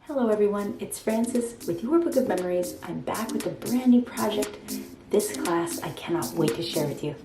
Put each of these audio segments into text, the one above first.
Hello everyone, it's Frances with Your Book of Memories. I'm back with a brand new project. This class I cannot wait to share with you.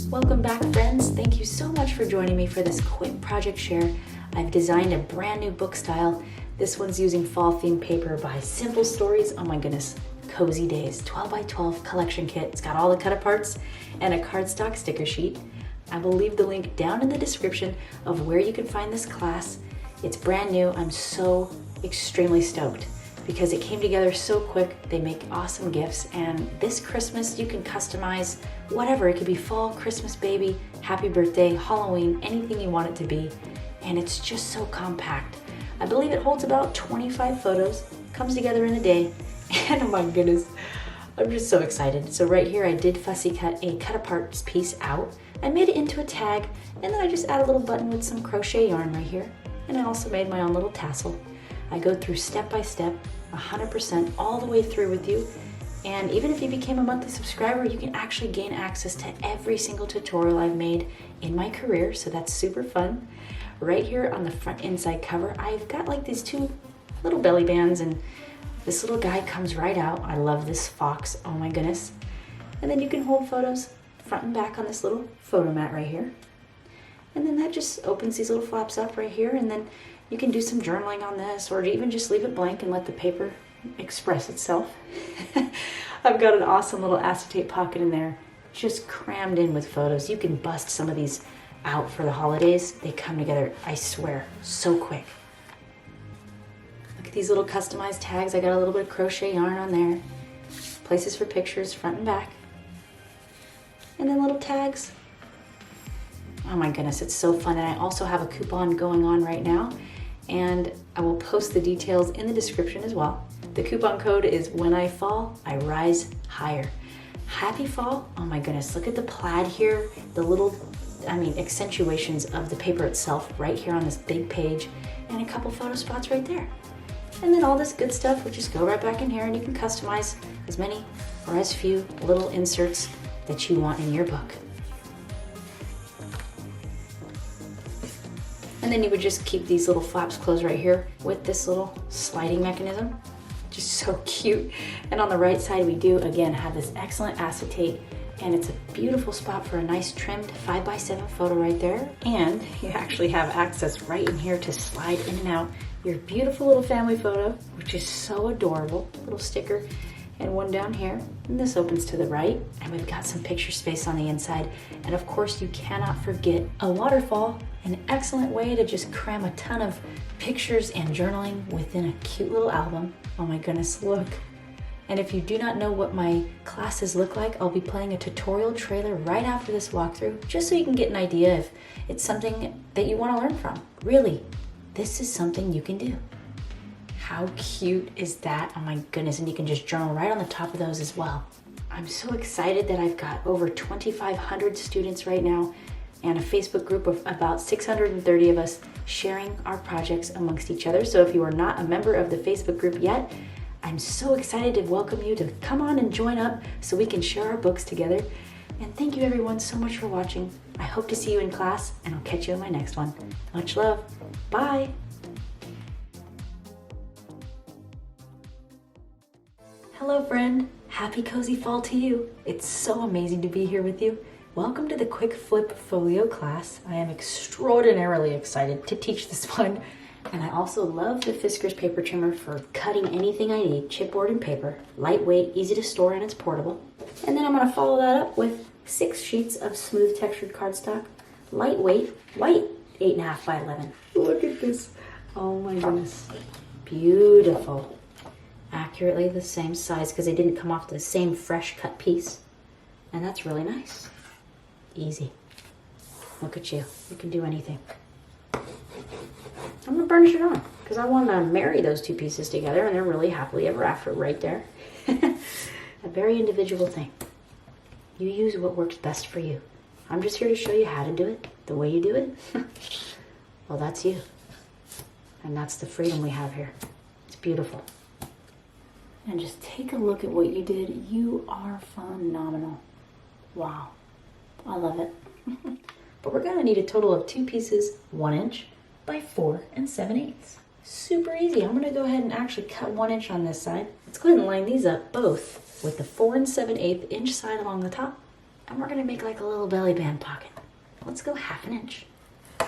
Welcome back friends. Thank you so much for joining me for this quick project share. I've designed a brand new book style. This one's using fall themed paper by Simple Stories. Oh my goodness, Cozy Days 12 by 12 collection kit. It's got all the cut aparts and a cardstock sticker sheet. I will leave the link down in the description of where you can find this class. It's brand new. I'm so extremely stoked because it came together so quick. They make awesome gifts, and this Christmas you can customize whatever. It could be fall, Christmas baby, happy birthday, Halloween, anything you want it to be. And it's just so compact. I believe it holds about 25 photos, comes together in a day, and oh my goodness, I'm just so excited. So right here I did fussy cut a cut apart piece out. I made it into a tag, and then I just add a little button with some crochet yarn right here. And I also made my own little tassel. I go through step by step, 100% all the way through with you. And even if you became a monthly subscriber, you can actually gain access to every single tutorial I've made in my career, so that's super fun. Right here on the front inside cover, I've got like these two little belly bands, and this little guy comes right out. I love this fox, oh my goodness. And then you can hold photos front and back on this little photo mat right here. And then that just opens these little flaps up right here, and then you can do some journaling on this, or even just leave it blank and let the paper express itself. I've got an awesome little acetate pocket in there, just crammed in with photos. You can bust some of these out for the holidays. They come together, I swear, so quick. Look at these little customized tags. I got a little bit of crochet yarn on there. Places for pictures, front and back. And then little tags. Oh my goodness, it's so fun. And I also have a coupon going on right now, and I will post the details in the description as well. The coupon code is when I fall, I rise higher. Happy fall. Oh my goodness, look at the plaid here, the little accentuations of the paper itself right here on this big page, and a couple photo spots right there. And then all this good stuff will just go right back in here, and you can customize as many or as few little inserts that you want in your book. And then you would just keep these little flaps closed right here with this little sliding mechanism. Just so cute. And on the right side, we do again have this excellent acetate, and it's a beautiful spot for a nice trimmed 5x7 photo right there. And you actually have access right in here to slide in and out your beautiful little family photo, which is so adorable. Little sticker and one down here. And this opens to the right, and we've got some picture space on the inside. And of course, you cannot forget a waterfall, an excellent way to just cram a ton of pictures and journaling within a cute little album. Oh my goodness, look. And if you do not know what my classes look like, I'll be playing a tutorial trailer right after this walkthrough, just so you can get an idea if it's something that you want to learn from. Really, this is something you can do. How cute is that? Oh my goodness, and you can just journal right on the top of those as well. I'm so excited that I've got over 2,500 students right now, and a Facebook group of about 630 of us sharing our projects amongst each other. So if you are not a member of the Facebook group yet, I'm so excited to welcome you to come on and join up so we can share our books together. And thank you everyone so much for watching. I hope to see you in class, and I'll catch you in my next one. Much love. Bye. Hello friend. Happy cozy fall to you. It's so amazing to be here with you. Welcome to the Quick Flip Folio class. I am extraordinarily excited to teach this one. And I also love the Fiskars paper trimmer for cutting anything I need, chipboard and paper. Lightweight, easy to store, and it's portable. And then I'm gonna follow that up with 6 sheets of smooth textured cardstock. Lightweight, white, 8.5 by 11. Look at this. Oh my goodness. Beautiful. Accurately the same size because they didn't come off the same fresh cut piece. And that's really nice. Easy. Look at you. You can do anything. I'm gonna burnish it on because I want to marry those two pieces together, and they're really happily ever after right there. A very individual thing. You use what works best for you. I'm just here to show you how to do it, the way you do it. Well, that's you. And that's the freedom we have here. It's beautiful. And just take a look at what you did. You are phenomenal. Wow. I love it. But we're gonna need a total of 2 pieces, 1 inch by 4 7/8. Super easy. I'm gonna go ahead and actually cut 1 inch on this side. Let's go ahead and line these up both with the 4 7/8 inch side along the top. And we're gonna make like a little belly band pocket. Let's go 1/2 inch. I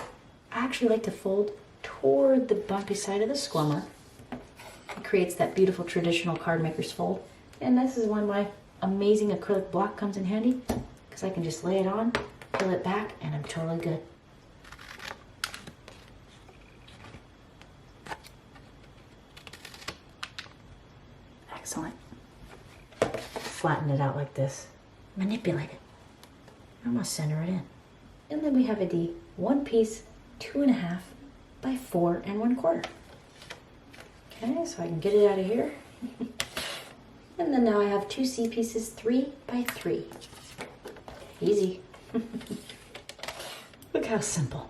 actually like to fold toward the bumpy side of the squummer. It creates that beautiful traditional card maker's fold. And this is when my amazing acrylic block comes in handy, because I can just lay it on, peel it back, and I'm totally good. Excellent. Flatten it out like this. Manipulate it. I'm gonna center it in. And then we have a D, 1 piece, 2.5 by 4 1/4. Okay, so I can get it out of here. And then now I have 2 C pieces, 3 by 3. Easy. Look how simple.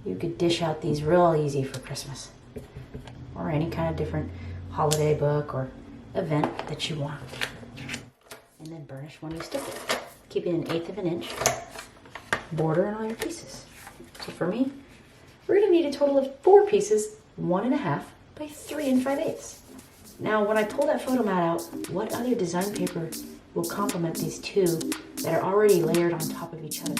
You could dish out these real easy for Christmas, or any kind of different holiday book or event that you want. And then burnish when you stick it. Keeping 1/8 inch border on all your pieces. So for me, we're gonna need a total of 4 pieces, 1.5 by 3 5/8. Now, when I pull that photo mat out, what other design paper will complement these 2 that are already layered on top of each other?